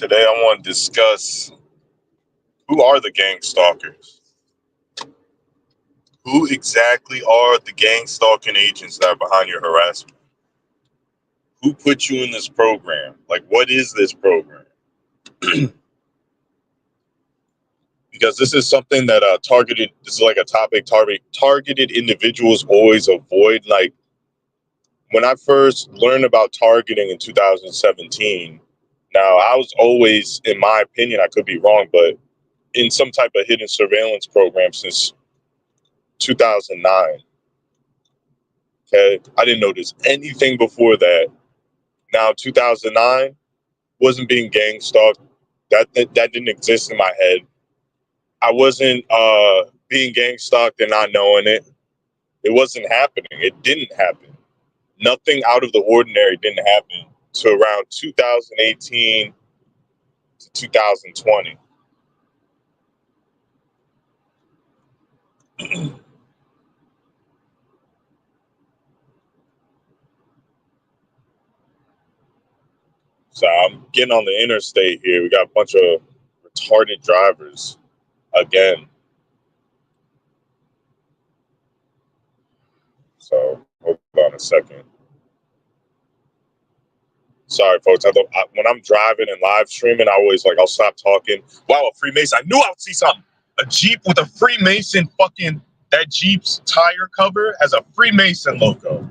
Today I want to discuss who are the gang stalkers? Who exactly are the gang stalking agents that are behind your harassment? Who put you in this program? Like, what is this program? Because this is something that this is like a topic targeted individuals always avoid. Like, when I first learned about targeting in 2017, now I was always, in my opinion, I could be wrong, but in some type of hidden surveillance program since 2009. Okay, I didn't notice anything before that. Now, 2009 wasn't being gang stalked. That didn't exist in my head. I wasn't being gang stalked and not knowing it. It wasn't happening. It didn't happen. Nothing out of the ordinary didn't happen to around 2018 to 2020. So I'm getting on the interstate here. We got a bunch of retarded drivers again. So hold on a second. Sorry, folks. When I'm driving and live streaming, I'll stop talking. Wow, a Freemason. I knew I would see something. A Jeep with a Freemason that Jeep's tire cover has a Freemason logo.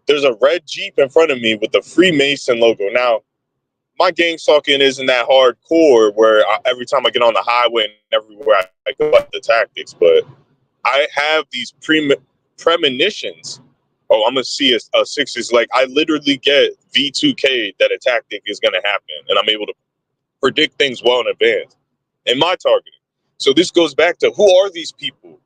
There's a red Jeep in front of me with the Freemason logo. Now, my gang stalking isn't that hardcore where every time I get on the highway and everywhere I go at the tactics, but I have these premonitions. Oh, I'm going to see a 6. Like, I literally get V2K that a tactic is going to happen, and I'm able to predict things well in advance in my targeting. So this goes back to, who are these people?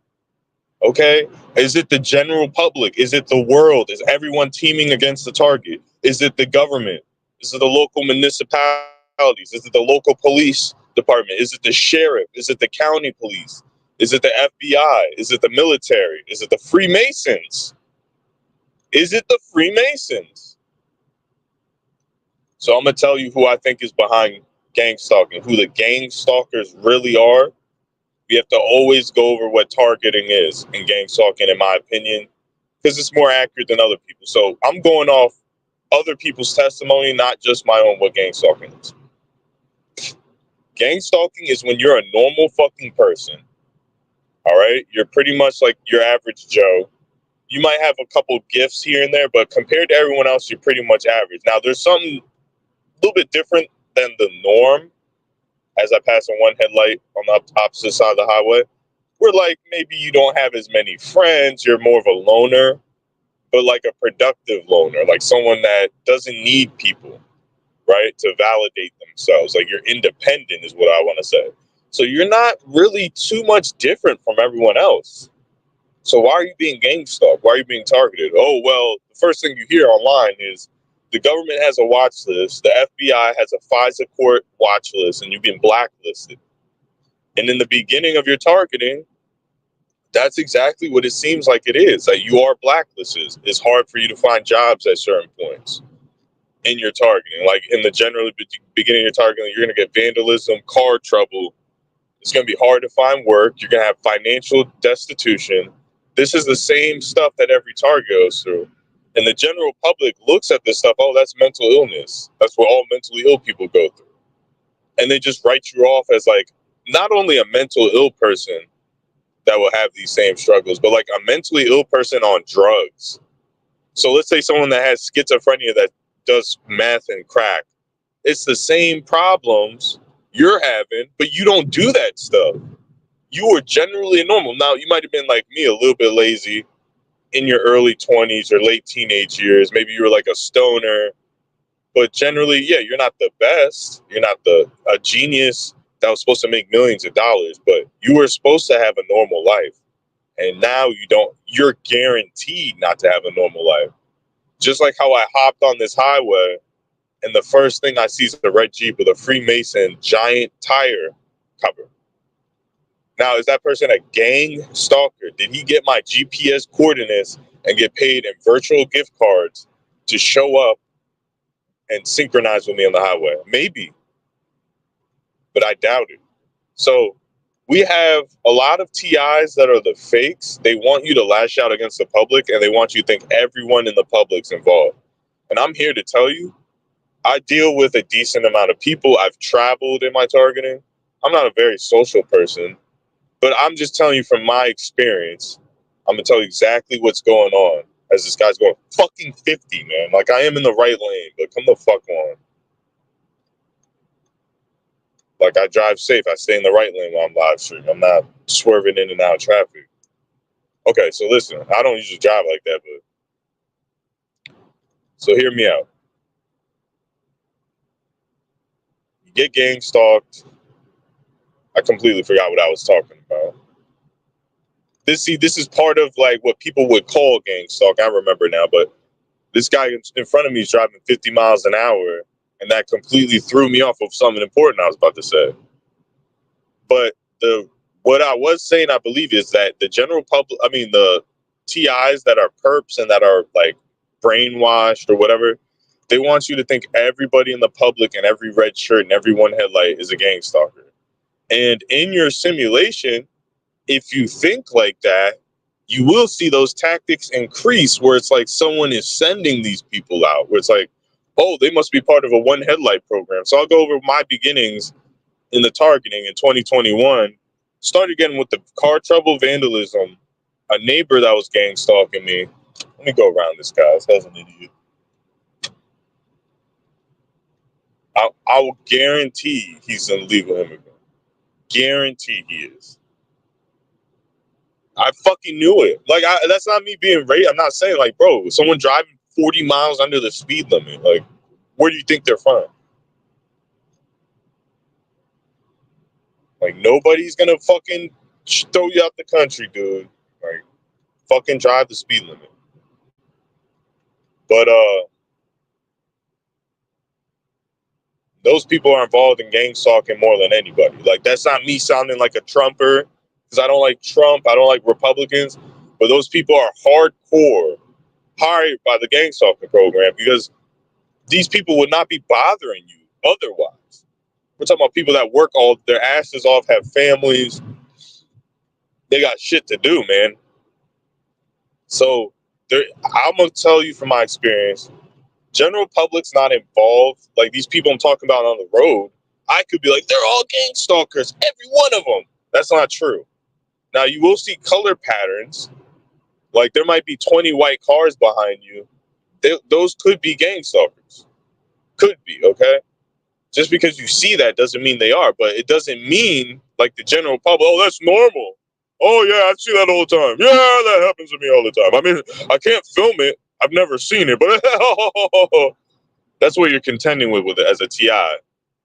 Okay? Is it the general public? Is it the world? Is everyone teaming against the target? Is it the government? Is it the local municipalities? Is it the local police department? Is it the sheriff? Is it the county police? Is it the FBI? Is it the military? Is it the Freemasons? Is it the Freemasons? So I'm going to tell you who I think is behind gang stalking, who the gang stalkers really are. We have to always go over what targeting is in gang stalking, in my opinion, because it's more accurate than other people. So I'm going off other people's testimony, not just my own, what gang stalking is. Gang stalking is when you're a normal fucking person. All right? You're pretty much like your average Joe. You might have a couple gifts here and there, but compared to everyone else, you're pretty much average. Now, there's something a little bit different than the norm as I pass on one headlight on the opposite side of the highway. Where, like, maybe you don't have as many friends, you're more of a loner, but like a productive loner, like someone that doesn't need people, right, to validate themselves. Like, you're independent is what I want to say. So you're not really too much different from everyone else. So why are you being gang stalked? Why are you being targeted? Oh, well, the first thing you hear online is the government has a watch list, the FBI has a FISA court watch list, and you've been blacklisted. And in the beginning of your targeting, that's exactly what it seems like it is. Like, you are blacklisted. It's hard for you to find jobs at certain points in your targeting. Like, in the general beginning of your targeting, you're going to get vandalism, car trouble. It's going to be hard to find work. You're going to have financial destitution. This is the same stuff that every target goes through. And the general public looks at this stuff, oh, that's mental illness. That's what all mentally ill people go through. And they just write you off as, like, not only a mental ill person that will have these same struggles, but like a mentally ill person on drugs. So let's say someone that has schizophrenia that does meth and crack. It's the same problems you're having, but you don't do that stuff. You are generally normal. Now, you might have been like me, a little bit lazy in your early 20s or late teenage years. Maybe you were like a stoner, but generally, yeah, you're not the best. You're not a genius that was supposed to make millions of dollars, but you were supposed to have a normal life. And now you don't. You're guaranteed not to have a normal life. Just like how I hopped on this highway and the first thing I see is a red Jeep with a Freemason giant tire cover. Now, is that person a gang stalker? Did he get my GPS coordinates and get paid in virtual gift cards to show up and synchronize with me on the highway? Maybe, but I doubt it. So we have a lot of TIs that are the fakes. They want you to lash out against the public, and they want you to think everyone in the public's involved. And I'm here to tell you, I deal with a decent amount of people. I've traveled in my targeting. I'm not a very social person, but I'm just telling you from my experience, I'm gonna tell you exactly what's going on as this guy's going fucking 50, man. Like, I am in the right lane, but come the fuck on. Like, I drive safe. I stay in the right lane while I'm live streaming. I'm not swerving in and out of traffic. Okay, so listen, I don't usually drive like that, but so hear me out. You get gang stalked. I completely forgot what I was talking about. This is part of like what people would call gang stalk. I remember now, but this guy in front of me is driving 50 miles an hour, and that completely threw me off of something important I was about to say. But what I was saying, I believe, is that the general public, I mean, the TIs that are perps and that are like brainwashed or whatever, they want you to think everybody in the public and every red shirt and every one headlight is a gang stalker. And in your simulation, if you think like that, you will see those tactics increase where it's like someone is sending these people out, where it's like, oh, they must be part of a one headlight program. So I'll go over my beginnings in the targeting in 2021. Started getting with the car trouble, vandalism, a neighbor that was gang stalking me. Let me go around this guy. This guy's an idiot. I will guarantee he's an illegal immigrant. Guarantee he is. I fucking knew it. Like, that's not me being racist. I'm not saying, like, bro, someone driving 40 miles under the speed limit. Like, where do you think they're from? Like, nobody's gonna fucking throw you out the country, dude. Like, fucking drive the speed limit. But those people are involved in gang stalking more than anybody. Like, that's not me sounding like a Trumper, because I don't like Trump. I don't like Republicans. But those people are hardcore hired by the gang stalking program, because these people would not be bothering you otherwise. We're talking about people that work all their asses off, have families. They got shit to do, man. So I'm going to tell you from my experience, general public's not involved. Like, these people I'm talking about on the road, I could be like, they're all gang stalkers, every one of them. That's not true. Now, you will see color patterns. Like, there might be 20 white cars behind you. Those could be gang stalkers. Could be, okay? Just because you see that doesn't mean they are, but it doesn't mean like the general public, oh, that's normal. Oh, yeah, I see that all the time. Yeah, that happens to me all the time. I mean, I can't film it. I've never seen it, but that's what you're contending with it as a TI.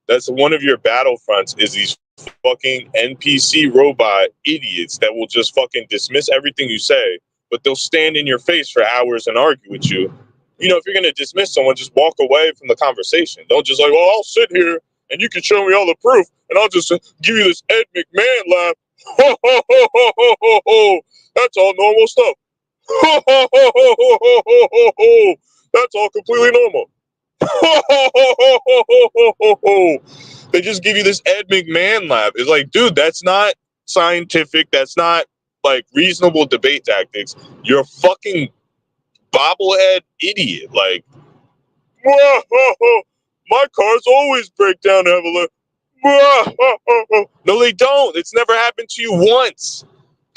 That's one of your battlefronts, is these fucking NPC robot idiots that will just fucking dismiss everything you say, but they'll stand in your face for hours and argue with you. You know, if you're going to dismiss someone, just walk away from the conversation. Don't just like, well, I'll sit here and you can show me all the proof and I'll just give you this Ed McMahon laugh. Ho, ho, ho, ho, ho, ho, ho. That's all normal stuff. Ho, ho, ho, ho, ho, ho, ho, ho, ho. That's all completely normal. Ho, ho, ho, ho, ho, ho, ho, ho. They just give you this Ed McMahon laugh. It's like, dude, that's not scientific. That's not like reasonable debate tactics. You're a fucking bobblehead idiot. Like, my cars always break down heavily. No, they don't. It's never happened to you once.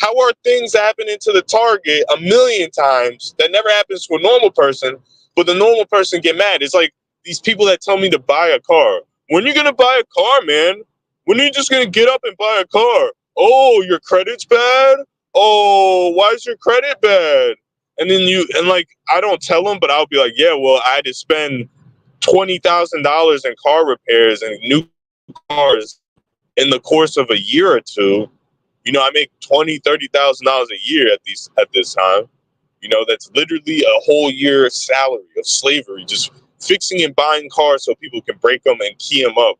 How are things happening to the target a million times that never happens to a normal person, but the normal person get mad? It's like these people that tell me to buy a car. When are you gonna buy a car, man? When are you just gonna get up and buy a car? Oh, your credit's bad? Oh, why is your credit bad? And then like, I don't tell them, but I'll be like, yeah, well, I had to spend $20,000 in car repairs and new cars in the course of a year or two. You know, I make $20,000-$30,000 a year at this time. You know, that's literally a whole year's salary of slavery, just fixing and buying cars so people can break them and key them up.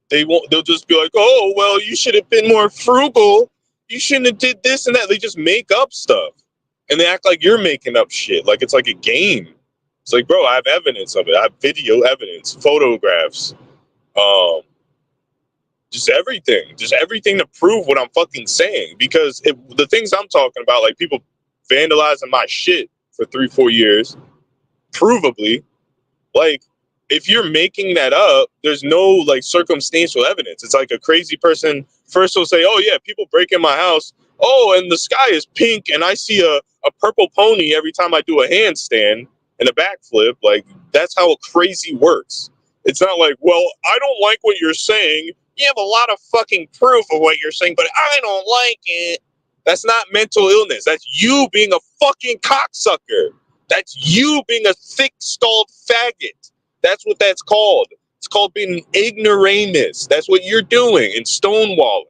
They'll just be like, oh, well, you should have been more frugal. You shouldn't have did this and that. They just make up stuff. And they act like you're making up shit. Like it's like a game. It's like, bro, I have evidence of it. I have video evidence, photographs, um, just everything to prove what I'm fucking saying. Because the things I'm talking about, like people vandalizing my shit for 3-4 years, provably, like if you're making that up, there's no like circumstantial evidence. It's like a crazy person first will say, oh yeah, people break in my house. Oh, and the sky is pink and I see a purple pony every time I do a handstand and a backflip. Like that's how crazy works. It's not like, well, I don't like what you're saying. You have a lot of fucking proof of what you're saying, but I don't like it. That's not mental illness. That's you being a fucking cocksucker. That's you being a thick-stalled faggot. That's what that's called. It's called being ignoramus. That's what you're doing in stonewalling.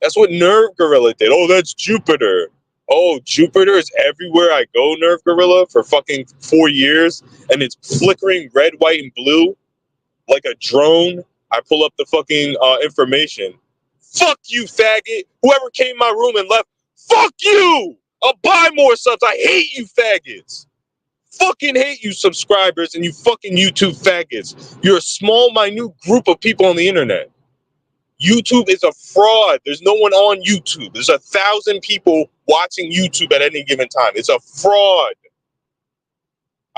That's what Nerve Gorilla did. Oh, that's Jupiter. Oh, Jupiter is everywhere I go, Nerve Gorilla, for fucking 4 years, and it's flickering red, white, and blue like a drone. I pull up the fucking information. Fuck you, faggot. Whoever came in my room and left, fuck you. I'll buy more subs. I hate you, faggots. Fucking hate you, subscribers, and you fucking YouTube faggots. You're a small, minute group of people on the internet. YouTube is a fraud. There's no one on YouTube. There's 1,000 people watching YouTube at any given time. It's a fraud.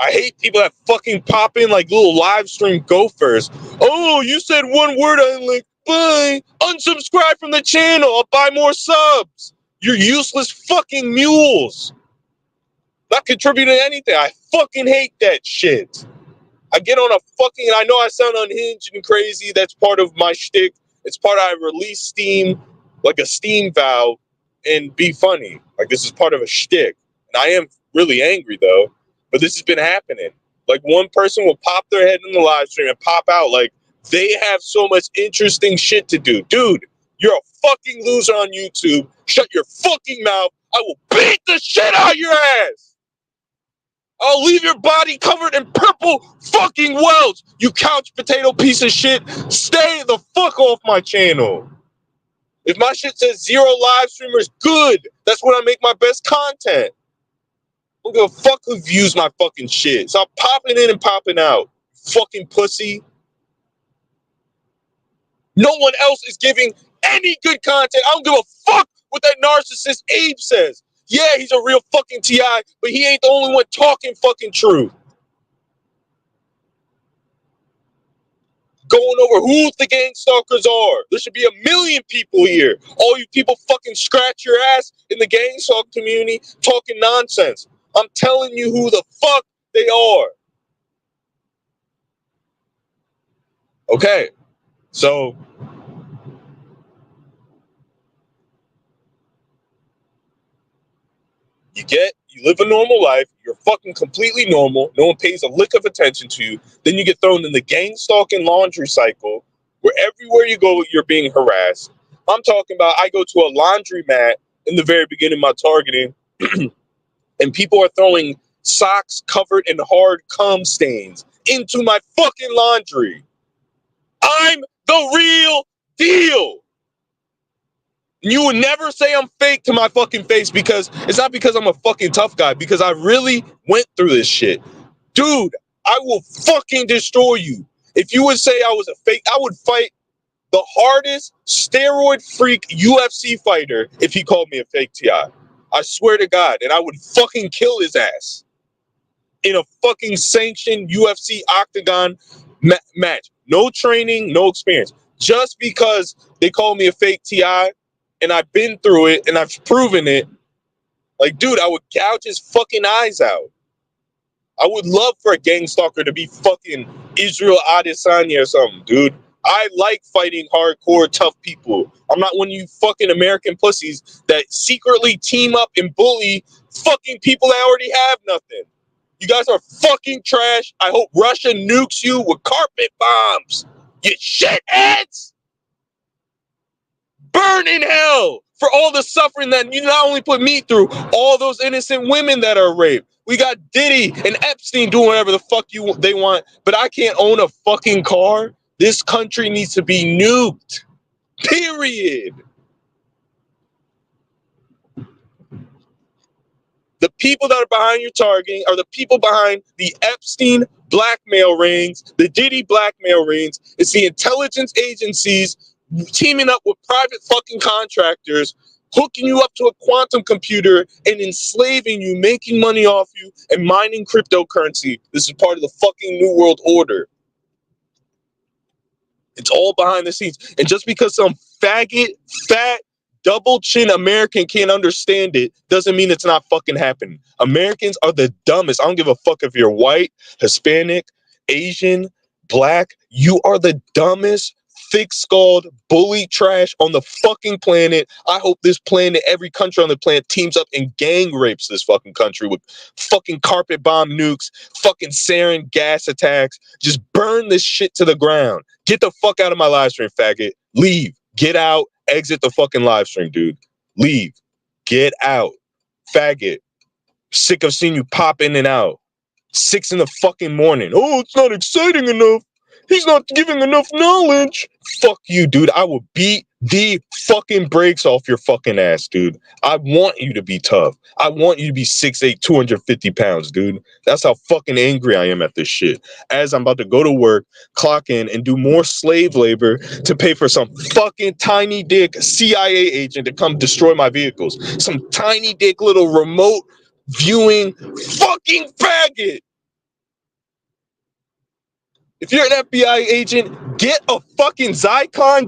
I hate people that fucking pop in like little live stream gophers. Oh, you said one word I like. Bye. Unsubscribe from the channel. I'll buy more subs. You're useless fucking mules. Not contributing to anything. I fucking hate that shit. I get on a fucking, I know I sound unhinged and crazy. That's part of my shtick. It's part of I release steam, like a steam valve, and be funny. Like this is part of a shtick. And I am really angry though, but this has been happening. Like one person will pop their head in the live stream and pop out like they have so much interesting shit to do. Dude, you're a fucking loser on YouTube. Shut your fucking mouth. I will beat the shit out of your ass. I'll leave your body covered in purple fucking welts. You couch potato piece of shit. Stay the fuck off my channel. If my shit says 0 live streamers, good. That's when I make my best content. I don't give a fuck who views my fucking shit. Stop popping in and popping out. Fucking pussy. No one else is giving any good content. I don't give a fuck what that narcissist Abe says. Yeah, he's a real fucking TI, but he ain't the only one talking fucking truth. Going over who the Gangstalkers are. There should be 1 million people here. All you people fucking scratch your ass in the Gangstalk community talking nonsense. I'm telling you who the fuck they are. Okay, so you live a normal life, you're fucking completely normal, no one pays a lick of attention to you, then you get thrown in the gang stalking laundry cycle where everywhere you go, you're being harassed. I'm talking about I go to a laundromat in the very beginning of my targeting, and people are throwing socks covered in hard cum stains into my fucking laundry. I'm the real deal. You would never say I'm fake to my fucking face because it's not because I'm a fucking tough guy, because I really went through this shit. Dude, I will fucking destroy you. If you would say I was a fake, I would fight the hardest steroid freak UFC fighter if he called me a fake TI. I swear to God, and I would fucking kill his ass in a fucking sanctioned UFC octagon match. No training, no experience. Just because they call me a fake TI, and I've been through it, and I've proven it. Like, dude, I would gouge his fucking eyes out. I would love for a gang stalker to be fucking Israel Adesanya or something, dude. I like fighting hardcore, tough people. I'm not one of you fucking American pussies that secretly team up and bully fucking people that already have nothing. You guys are fucking trash. I hope Russia nukes you with carpet bombs. You shitheads! Burn in hell for all the suffering that you not only put me through, all those innocent women that are raped. We got Diddy and Epstein doing whatever the fuck they want, but I can't own a fucking car. This country needs to be nuked. Period. people that are behind your targeting are the people behind the Epstein blackmail rings, the Diddy blackmail rings. It's the intelligence agencies teaming up with private fucking contractors, hooking you up to a quantum computer and enslaving you, making money off you, and mining cryptocurrency. This is part of the fucking New World Order. It's all behind the scenes. And just because some faggot, fat, double chin American can't understand it doesn't mean it's not fucking happening. Americans are the dumbest. I don't give a fuck if you're white, Hispanic, Asian, black. You are the dumbest, thick-skulled, bully trash on the fucking planet. I hope this planet, every country on the planet teams up and gang rapes this fucking country with fucking carpet bomb nukes, fucking sarin gas attacks. Just burn this shit to the ground. Get the fuck out of my live stream, faggot. Leave. Get out. Exit the fucking live stream, dude. Leave. Get out. Faggot. Sick of seeing you pop in and out. 6 in the fucking morning. Oh, it's not exciting enough. He's not giving enough knowledge. Fuck you, dude. I will beat the fucking brakes off your fucking ass, dude. I want you to be tough. I want you to be 6'8", 250 pounds, dude. That's how fucking angry I am at this shit. As I'm about to go to work, clock in, and do more slave labor to pay for some fucking tiny dick CIA agent to come destroy my vehicles. Some tiny dick little remote viewing fucking faggot. If you're an FBI agent, get a fucking Zyklon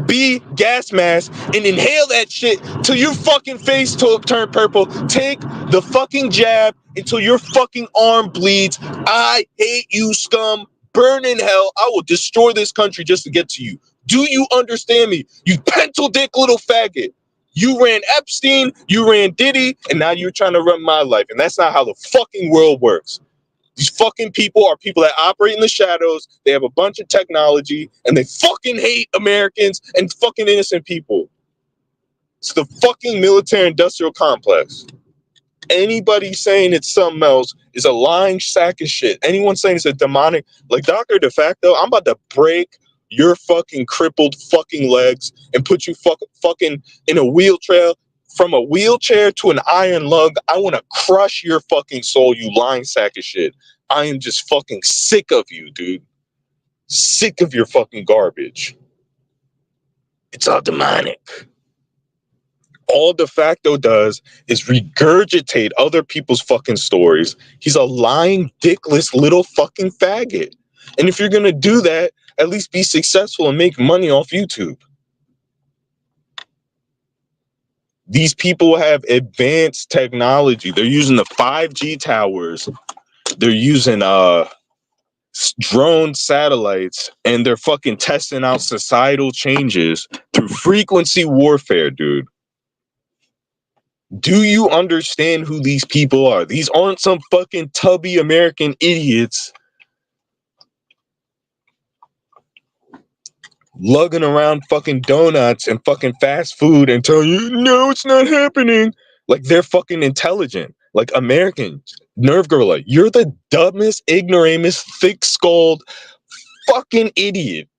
B gas mask and inhale that shit till your fucking face turn purple. Take the fucking jab until your fucking arm bleeds. I hate you, scum. Burn in hell. I will destroy this country just to get to you. Do you understand me? You pencil dick little faggot. You ran Epstein, you ran Diddy, and now you're trying to run my life. And that's not how the fucking world works. These fucking people are people that operate in the shadows. They have a bunch of technology and they fucking hate Americans and fucking innocent people. It's the fucking military industrial complex. Anybody saying it's something else is a lying sack of shit. Anyone saying it's a demonic, like Dr. De Facto, I'm about to break your fucking crippled fucking legs and put you fucking in a wheelchair. From a wheelchair to an iron lung, I want to crush your fucking soul, you lying sack of shit. I am just fucking sick of you, dude. Sick of your fucking garbage. It's all demonic. All De Facto does is regurgitate other people's fucking stories. He's a lying, dickless little fucking faggot. And if you're going to do that, at least be successful and make money off YouTube. These people have advanced technology. They're using the 5G towers. They're using drone satellites, and they're fucking testing out societal changes through frequency warfare, dude. Do you understand who these people are? These aren't some fucking tubby American idiots lugging around fucking donuts and fucking fast food and telling you, no, it's not happening. Like they're fucking intelligent. Like Americans, nerve gorilla, you're the dumbest, ignoramus, thick-skulled fucking idiot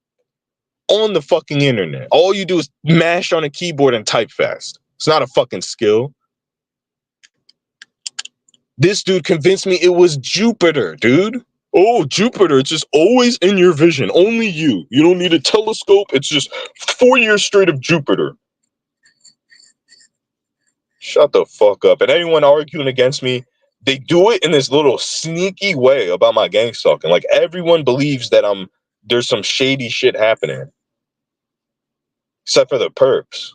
on the fucking internet. All you do is mash on a keyboard and type fast. It's not a fucking skill. This dude convinced me it was Jupiter, dude. Oh, Jupiter, it's just always in your vision. Only you. You don't need a telescope. It's just 4 years straight of Jupiter. Shut the fuck up. And anyone arguing against me, they do it in this little sneaky way about my gang stalking. Like everyone believes that there's some shady shit happening. Except for the perps.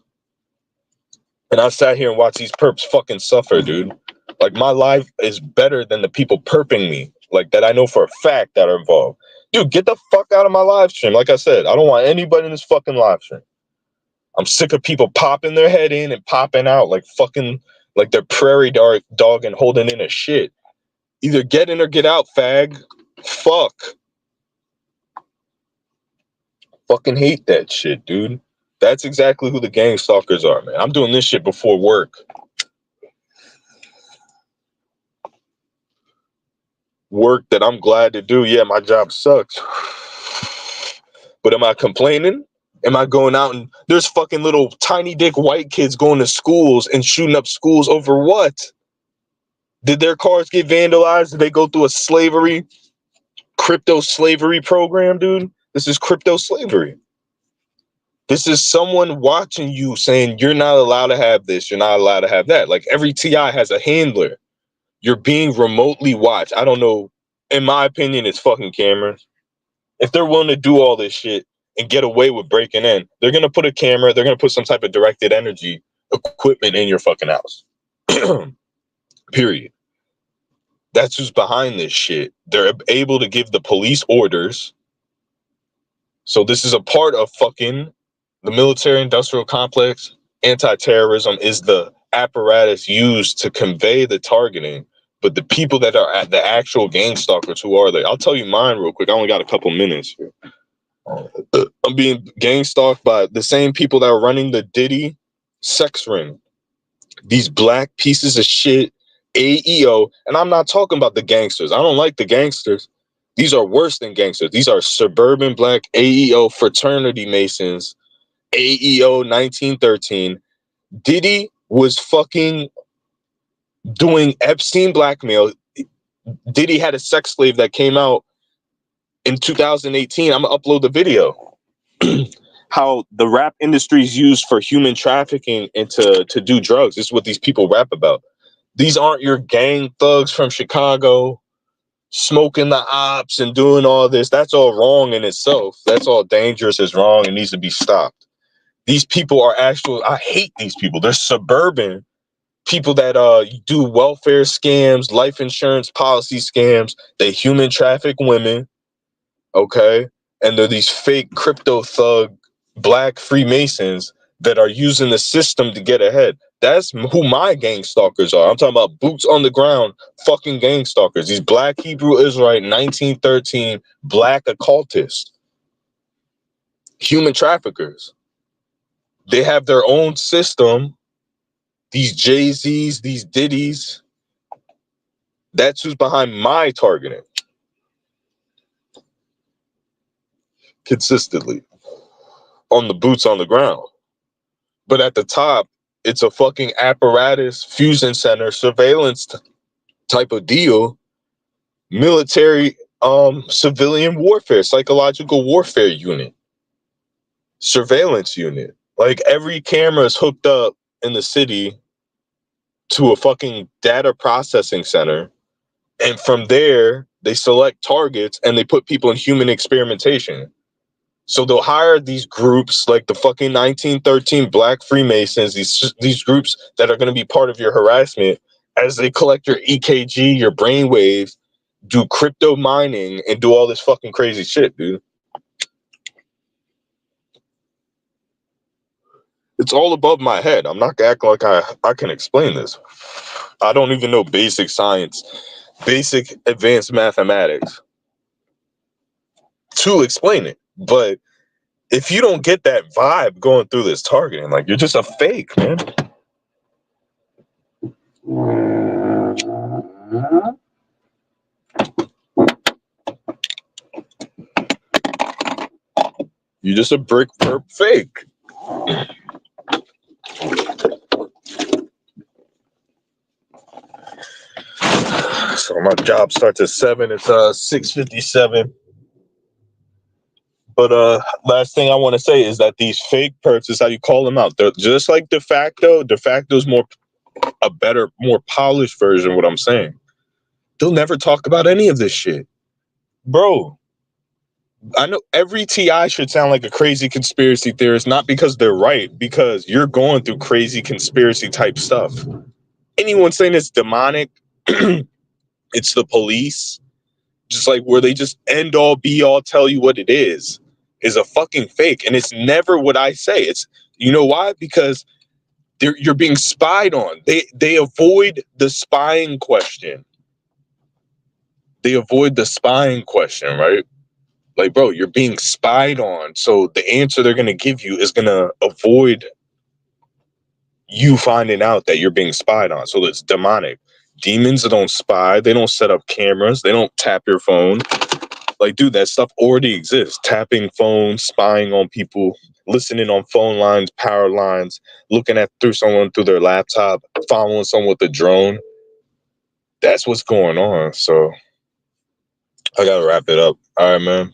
And I sat here and watched these perps fucking suffer, dude. Like my life is better than the people perping me. Like that I know for a fact that are involved. Dude, get the fuck out of my live stream. Like I said, I don't want anybody in this fucking live stream. I'm sick of people popping their head in and popping out like fucking, like they're prairie dog and holding in a shit. Either get in or get out, fag. Fuck. Fucking hate that shit, dude. That's exactly who the gang stalkers are, man. I'm doing this shit before work. Work that I'm glad to do. Yeah, my job sucks. But am I complaining? Am I going out and there's fucking little tiny dick white kids going to schools and shooting up schools over what? Did their cars get vandalized? Did they go through a crypto slavery program, dude? This is crypto slavery. This is someone watching you saying, you're not allowed to have this, you're not allowed to have that. Like every TI has a handler. You're being remotely watched. I don't know. In my opinion, it's fucking cameras. If they're willing to do all this shit and get away with breaking in, they're going to put a camera, they're going to put some type of directed energy equipment in your fucking house. Period. That's who's behind this shit. They're able to give the police orders. So this is a part of fucking the military industrial complex. Anti-terrorism is the apparatus used to convey the targeting. But the people that are at the actual gang stalkers, who are they? I'll tell you mine real quick. I only got a couple minutes here. I'm being gang stalked by the same people that are running the Diddy sex ring. These black pieces of shit, AEO. And I'm not talking about the gangsters. I don't like the gangsters. These are worse than gangsters. These are suburban black AEO fraternity masons. AEO 1913. Diddy was fucking doing Epstein blackmail. Diddy had a sex slave that came out in 2018. I'm gonna upload the video. How the rap industry is used for human trafficking and to do drugs. This is what these people rap about. These aren't your gang thugs from Chicago smoking the ops and doing all this. That's all wrong in itself. That's all dangerous, is wrong, and needs to be stopped. These people are actual, I hate these people. They're suburban people that do welfare scams, life insurance policy scams. They human traffic women, okay? And they're these fake crypto thug black Freemasons that are using the system to get ahead. That's who my gang stalkers are. I'm talking about boots on the ground fucking gang stalkers. These black Hebrew Israelite 1913 black occultists, human traffickers. They have their own system. These Jay-Z's, these Diddy's. That's who's behind my targeting. Consistently. On the boots on the ground. But at the top, it's a fucking apparatus, fusion center, surveillance type of deal. Military, civilian warfare, psychological warfare unit. Surveillance unit. Like every camera is hooked up in the city to a fucking data processing center. And from there, they select targets and they put people in human experimentation. So they'll hire these groups like the fucking 1913 Black Freemasons, these groups that are going to be part of your harassment as they collect your EKG, your brain waves, do crypto mining, and do all this fucking crazy shit, dude. It's all above my head. I'm not acting like I can explain this. I don't even know basic science, basic advanced mathematics to explain it. But if you don't get that vibe going through this targeting, like you're just a fake, man. You're just a brick perp fake. So my job starts at 7. It's 6:57. But last thing I want to say is that these fake perps is how you call them out. They're just like de facto. De facto's a better, more polished version of what I'm saying. They'll never talk about any of this shit. Bro, I know every TI should sound like a crazy conspiracy theorist, not because they're right, because you're going through crazy conspiracy type stuff. Anyone saying it's demonic, it's the police, just like where they just end all be all tell you what it is a fucking fake. And it's never what I say. It's, you know why? Because you're being spied on. They avoid the spying question. They avoid the spying question, right? Like, bro, you're being spied on. So the answer they're going to give you is going to avoid you finding out that you're being spied on. So it's demonic. Demons don't spy. They don't set up cameras. They don't tap your phone. Like, dude, that stuff already exists. Tapping phones, spying on people, listening on phone lines, power lines, looking at through someone through their laptop, following someone with a drone. that's what's going on. So I gotta wrap it up. All right, man.